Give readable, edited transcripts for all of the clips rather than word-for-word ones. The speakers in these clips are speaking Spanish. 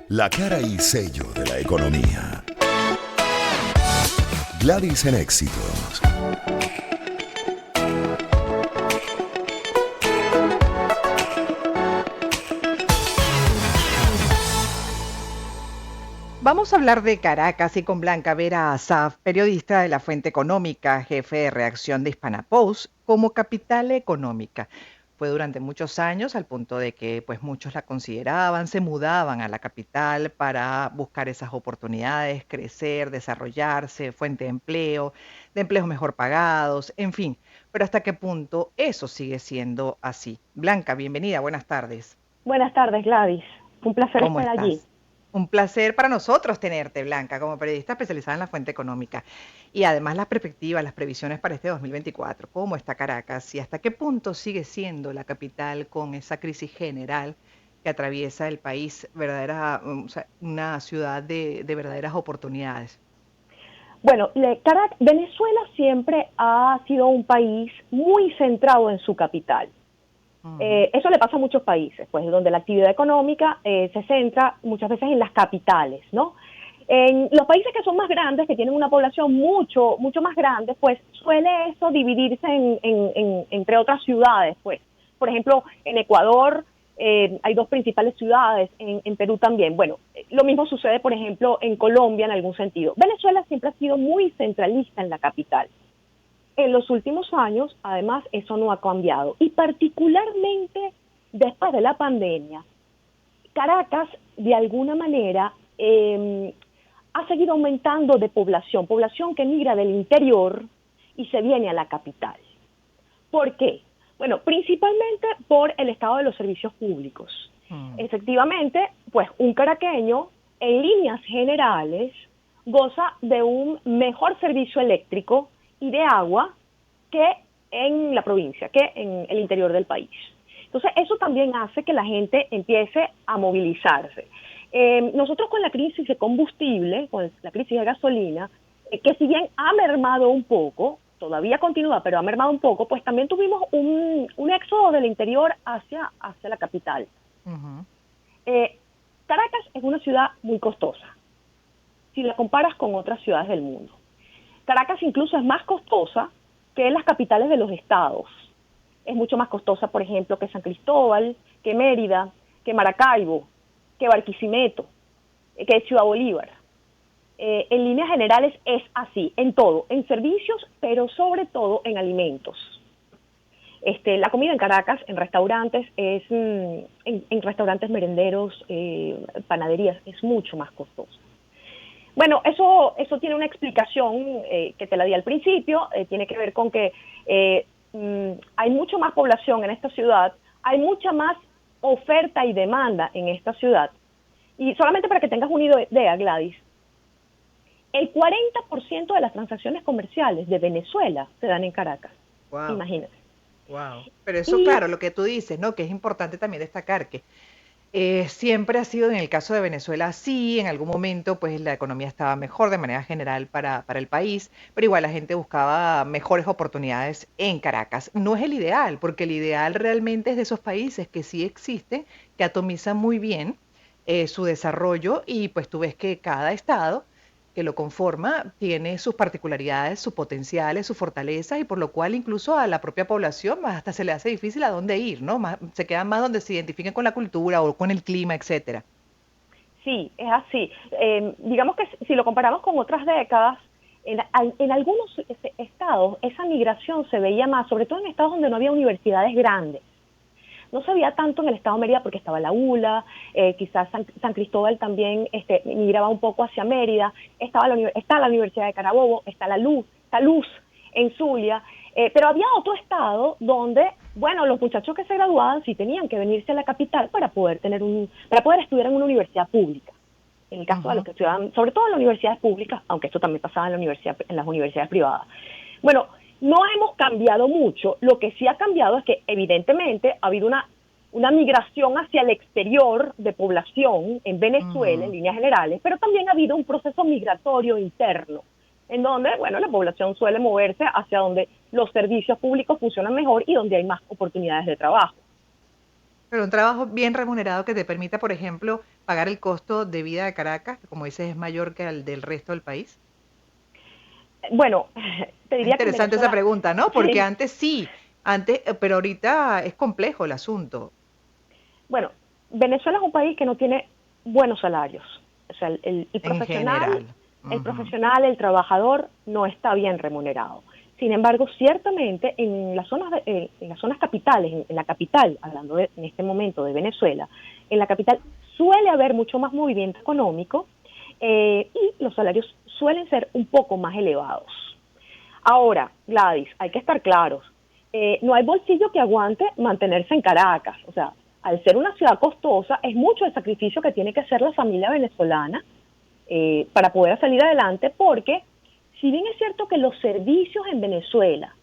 La cara y sello de la economía. Gladys en Éxitos. Vamos a hablar de Caracas y con Blanca Vera Asaf, periodista de La Fuente Económica, jefe de redacción de Hispana Post, como capital económica. Fue durante muchos años al punto de que pues muchos la consideraban, se mudaban a la capital para buscar esas oportunidades, crecer, desarrollarse, fuente de empleos mejor pagados, en fin. Pero ¿hasta qué punto eso sigue siendo así? Blanca, bienvenida, buenas tardes. Buenas tardes, Gladys. Un placer ¿Cómo estar allí. estás? Un placer para nosotros tenerte, Blanca, como periodista especializada en la fuente económica. Y además las perspectivas, las previsiones para este 2024. ¿Cómo está Caracas y hasta qué punto sigue siendo la capital con esa crisis general que atraviesa el país, o sea, una ciudad de verdaderas oportunidades? Bueno, Venezuela siempre ha sido un país muy centrado en su capital. Ujú. Eso le pasa a muchos países, pues donde la actividad económica se centra muchas veces en las capitales, ¿no? En los países que son más grandes, que tienen una población mucho más grande, pues suele eso dividirse entre otras ciudades, pues. Por ejemplo, en Ecuador hay dos principales ciudades, en Perú también. Bueno, lo mismo sucede, por ejemplo, en Colombia en algún sentido. Venezuela siempre ha sido muy centralista en la capital. En los últimos años, además, eso no ha cambiado. Y particularmente después de la pandemia, Caracas, de alguna manera, ha seguido aumentando de población que migra del interior y se viene a la capital. ¿Por qué? Bueno, principalmente por el estado de los servicios públicos. Mm. Efectivamente, pues un caraqueño, en líneas generales, goza de un mejor servicio eléctrico y de agua que en la provincia, que en el interior del país. Entonces, eso también hace que la gente empiece a movilizarse. Nosotros con la crisis de combustible, con la crisis de gasolina, que si bien ha mermado un poco, todavía continúa, pero ha mermado un poco, pues también tuvimos un éxodo del interior hacia la capital. Ujú. Eh, Caracas es una ciudad muy costosa, si la comparas con otras ciudades del mundo. Caracas incluso es más costosa que las capitales de los estados. Es mucho más costosa, por ejemplo, que San Cristóbal, que Mérida, que Maracaibo, que Barquisimeto, que Ciudad Bolívar. En líneas generales es así, en todo, en servicios, pero sobre todo en alimentos. La comida en Caracas, en restaurantes, en restaurantes merenderos, panaderías, es mucho más costosa. Bueno, eso tiene una explicación que te la di al principio, tiene que ver con que hay mucho más población en esta ciudad, hay mucha más oferta y demanda en esta ciudad. Y solamente para que tengas una idea, Gladys, el 40% de las transacciones comerciales de Venezuela se dan en Caracas, Wow. imagínate. Wow. Pero eso, Y claro, lo que tú dices, ¿no? Que es importante también destacar que siempre ha sido en el caso de Venezuela así, en algún momento pues la economía estaba mejor de manera general para el país, pero igual la gente buscaba mejores oportunidades en Caracas. No es el ideal, porque el ideal realmente es de esos países que sí existen, que atomizan muy bien su desarrollo y pues tú ves que cada estado que lo conforma tiene sus particularidades, sus potenciales, sus fortalezas y por lo cual incluso a la propia población más hasta se le hace difícil a dónde ir, ¿no? Más, se quedan más donde se identifiquen con la cultura o con el clima, etcétera. sí, es así. Digamos que si lo comparamos con otras décadas, en algunos estados esa migración se veía más, sobre todo en estados donde no había universidades grandes. No se veía tanto en el estado de Mérida porque estaba la ULA, quizás San Cristóbal también migraba un poco hacia Mérida, está la Universidad de Carabobo, está Luz en Zulia, pero había otro estado donde, bueno, los muchachos que se graduaban sí tenían que venirse a la capital para poder estudiar en una universidad pública. En el caso de los Ujú. que estudiaban, sobre todo en las universidades públicas, aunque esto también pasaba en las universidades privadas. Bueno, no hemos cambiado mucho. Lo que sí ha cambiado es que evidentemente ha habido una migración hacia el exterior de población en Venezuela, en Ujú. líneas generales, pero también ha habido un proceso migratorio interno, en donde, bueno, la población suele moverse hacia donde los servicios públicos funcionan mejor y donde hay más oportunidades de trabajo. Pero un trabajo bien remunerado que te permita, por ejemplo, pagar el costo de vida de Caracas, que como dices es mayor que el del resto del país. Bueno, te Es diría que en interesante esa Venezuela, pregunta, ¿no? Porque sí, antes sí, antes, pero ahorita es complejo el asunto. bueno, Venezuela es un país que no tiene buenos salarios. O sea, En general. el Ujú. profesional, el trabajador no está bien remunerado. Sin embargo, ciertamente en las zonas, en las zonas capitales, en la capital, hablando en este momento de Venezuela, en la capital suele haber mucho más movimiento económico y los salarios suelen ser un poco más elevados. Ahora, Gladys, hay que estar claros. No hay bolsillo que aguante mantenerse en Caracas. O sea, al ser una ciudad costosa, es mucho el sacrificio que tiene que hacer la familia venezolana para poder salir adelante, porque si bien es cierto que los servicios en Venezuela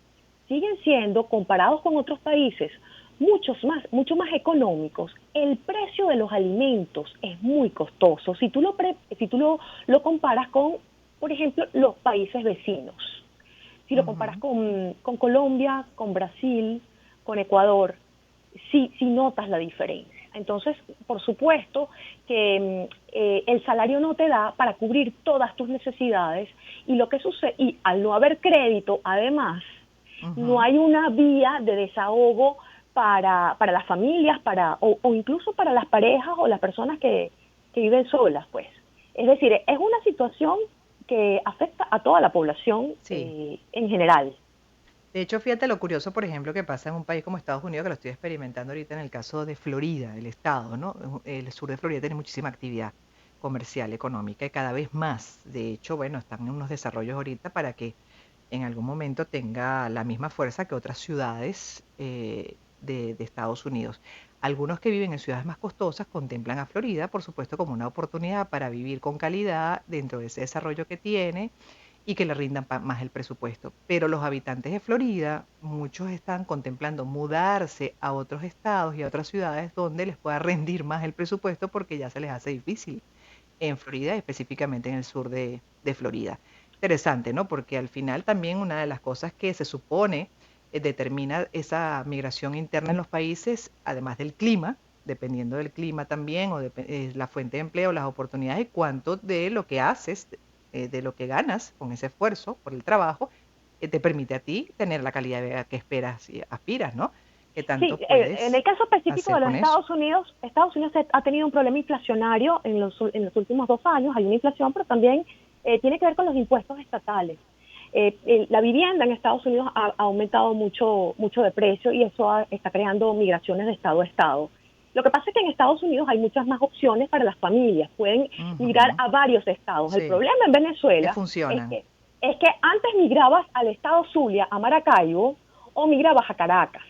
siguen siendo, comparados con otros países, mucho más económicos, el precio de los alimentos es muy costoso. Si tú lo comparas con, por ejemplo, los países vecinos. Si lo comparas Ujú. con Colombia, con Brasil, con Ecuador, sí notas la diferencia. Entonces, por supuesto que el salario no te da para cubrir todas tus necesidades y lo que sucede, y al no haber crédito, además, no Ujú. hay una vía de desahogo para las familias, o incluso para las parejas o las personas que viven solas, pues. Es decir, es una situación que afecta a toda la población Sí. en general. De hecho, fíjate lo curioso, por ejemplo, que pasa en un país como Estados Unidos, que lo estoy experimentando ahorita en el caso de Florida, el estado, ¿no? El sur de Florida tiene muchísima actividad comercial, económica, y cada vez más. De hecho, bueno, están en unos desarrollos ahorita para que en algún momento tenga la misma fuerza que otras ciudades de Estados Unidos. Algunos que viven en ciudades más costosas contemplan a Florida, por supuesto, como una oportunidad para vivir con calidad dentro de ese desarrollo que tiene y que le rindan más el presupuesto. Pero los habitantes de Florida, muchos están contemplando mudarse a otros estados y a otras ciudades donde les pueda rendir más el presupuesto porque ya se les hace difícil en Florida, específicamente en el sur de Florida. Interesante, ¿no? Porque al final también una de las cosas que se supone determina esa migración interna en los países, además del clima, dependiendo del clima también, o la fuente de empleo, las oportunidades y cuánto de lo que haces, de lo que ganas con ese esfuerzo por el trabajo, te permite a ti tener la calidad de vida que esperas y aspiras, ¿no? Que Sí, tanto en el puedes caso específico hacer de los con eso. Estados Unidos ha tenido un problema inflacionario en los últimos 2 años. Hay una inflación, pero también tiene que ver con los impuestos estatales. La vivienda en Estados Unidos ha aumentado mucho de precio y eso está creando migraciones de estado a estado. Lo que pasa es que en Estados Unidos hay muchas más opciones para las familias, pueden migrar Ujú. a varios estados. El Sí, problema en que Venezuela funcionan. es que antes migrabas al estado Zulia, a Maracaibo, o migrabas a Caracas.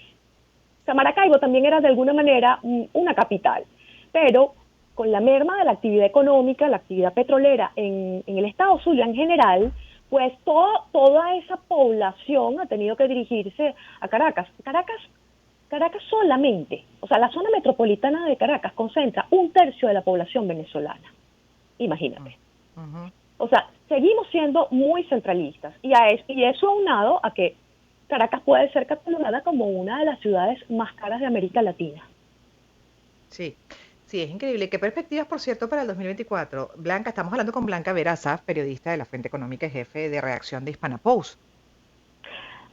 O sea, Maracaibo también era de alguna manera una capital, pero con la merma de la actividad económica, la actividad petrolera en el estado Zulia en general, pues toda esa población ha tenido que dirigirse a Caracas. Caracas solamente, o sea, la zona metropolitana de Caracas concentra 1/3 de la población venezolana. Mm, Imagínate. ujú. O sea, seguimos siendo muy centralistas y eso aunado a que Caracas puede ser catalogada como una de las ciudades más caras de América Latina. Sí, sí, es increíble. ¿Qué perspectivas, por cierto, para el 2024? Blanca, estamos hablando con Blanca Vera Saf, periodista de la Fuente Económica y jefe de redacción de Hispana Post.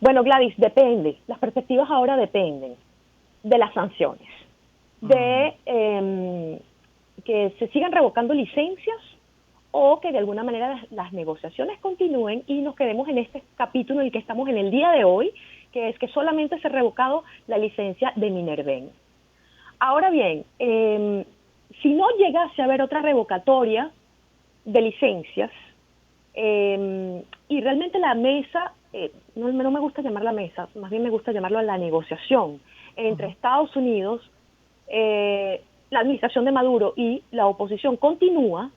Bueno, Gladys, depende. Las perspectivas ahora dependen de las sanciones, Ujú. de que se sigan revocando licencias o que de alguna manera las negociaciones continúen y nos quedemos en este capítulo en el que estamos en el día de hoy, que es que solamente se ha revocado la licencia de Minerven. Ahora bien, si no llegase a haber otra revocatoria de licencias, y realmente la mesa, no me gusta llamarla mesa, más bien me gusta llamarlo la negociación entre Ujú. Estados Unidos, la administración de Maduro y la oposición continúa,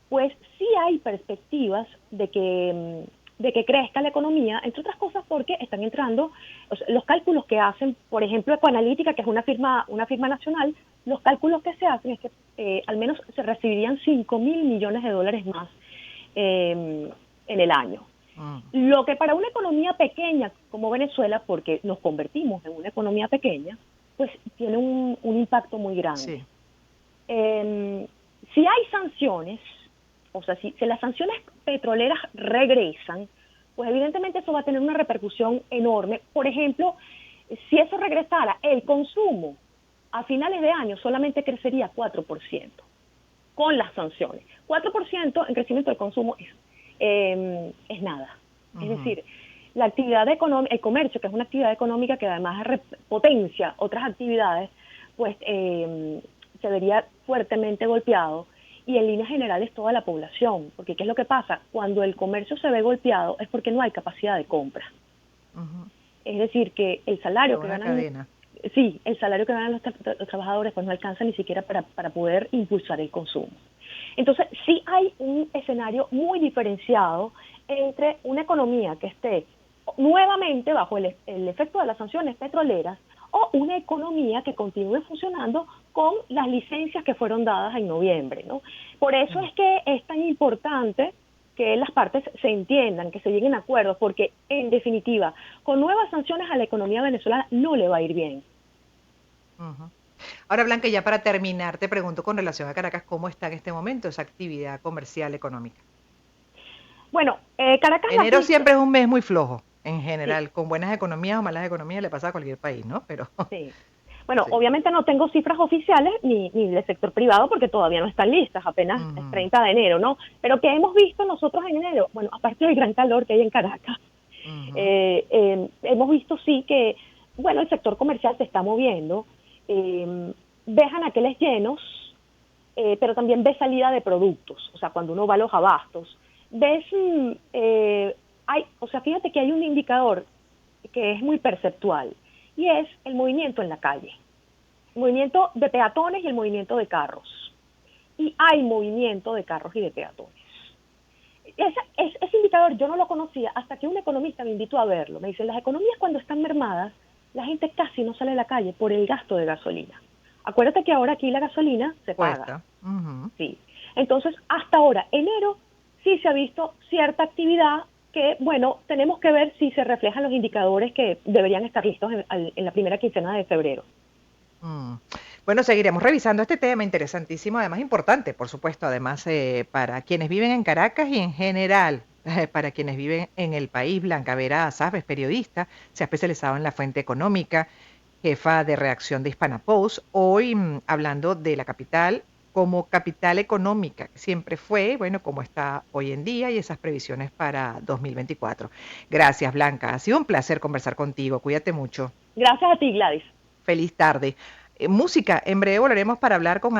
pues sí hay perspectivas de que crezca la economía, entre otras cosas porque están entrando, o sea, los cálculos que hacen, por ejemplo, Ecoanalítica, que es una firma nacional, los cálculos que se hacen es que al menos se recibirían 5.000 millones de dólares más en el año. Mm. Lo que para una economía pequeña como Venezuela, porque nos convertimos en una economía pequeña, pues tiene un impacto muy grande. Sí. Si hay sanciones, o sea, si las sanciones petroleras regresan, pues evidentemente eso va a tener una repercusión enorme. Por ejemplo, si eso regresara, el consumo a finales de año solamente crecería 4% con las sanciones. 4% en crecimiento del consumo es nada. Es decir, la actividad económica, el comercio, que es una actividad económica que además potencia otras actividades, pues se vería fuertemente golpeado, y en líneas generales toda la población, porque ¿qué es lo que pasa? Cuando el comercio se ve golpeado es porque no hay capacidad de compra. Es decir, que el salario que ganan, cadena. sí, el salario que ganan los trabajadores pues no alcanza ni siquiera para poder impulsar el consumo. Entonces, sí hay un escenario muy diferenciado entre una economía que esté nuevamente bajo el efecto de las sanciones petroleras o una economía que continúe funcionando con las licencias que fueron dadas en noviembre, ¿no? Por eso es que es tan importante que las partes se entiendan, que se lleguen a acuerdos, porque en definitiva, con nuevas sanciones a la economía venezolana no le va a ir bien. Ahora, Blanca, ya para terminar, te pregunto con relación a Caracas, ¿cómo está en este momento esa actividad comercial económica? Bueno, Caracas la has Enero visto, siempre es un mes muy flojo, en sí, general, con buenas economías o malas economías le pasa a cualquier país, ¿no? Pero sí. Bueno, sí. obviamente no tengo cifras oficiales ni del sector privado porque todavía no están listas, apenas es 30 de enero, ¿no? Pero ¿qué hemos visto nosotros en enero? Bueno, aparte del gran calor que hay en Caracas, hemos visto sí que, bueno, el sector comercial se está moviendo, ves anaqueles llenos, pero también ves salida de productos, o sea, cuando uno va a los abastos, ves, o sea, fíjate que hay un indicador que es muy perceptual, y es el movimiento en la calle, el movimiento de peatones y el movimiento de carros. Y hay movimiento de carros y de peatones. Ese indicador yo no lo conocía hasta que un economista me invitó a verlo. Me dicen, las economías cuando están mermadas, la gente casi no sale a la calle por el gasto de gasolina. Acuérdate que ahora aquí la gasolina se paga. Cuesta. Sí. Entonces, hasta ahora, enero, sí se ha visto cierta actividad que, bueno, tenemos que ver si se reflejan los indicadores que deberían estar listos en la primera quincena de febrero. Bueno, seguiremos revisando este tema interesantísimo, además importante, por supuesto, además para quienes viven en Caracas y en general para quienes viven en el país. Blanca Vera Asaf es periodista, se ha especializado en la fuente económica, jefa de redacción de Hispana Post, hoy hablando de la capital como capital económica, que siempre fue, bueno, como está hoy en día y esas previsiones para 2024. Gracias, Blanca. Ha sido un placer conversar contigo. Cuídate mucho. Gracias a ti, Gladys. Feliz tarde. Música, en breve volveremos para hablar con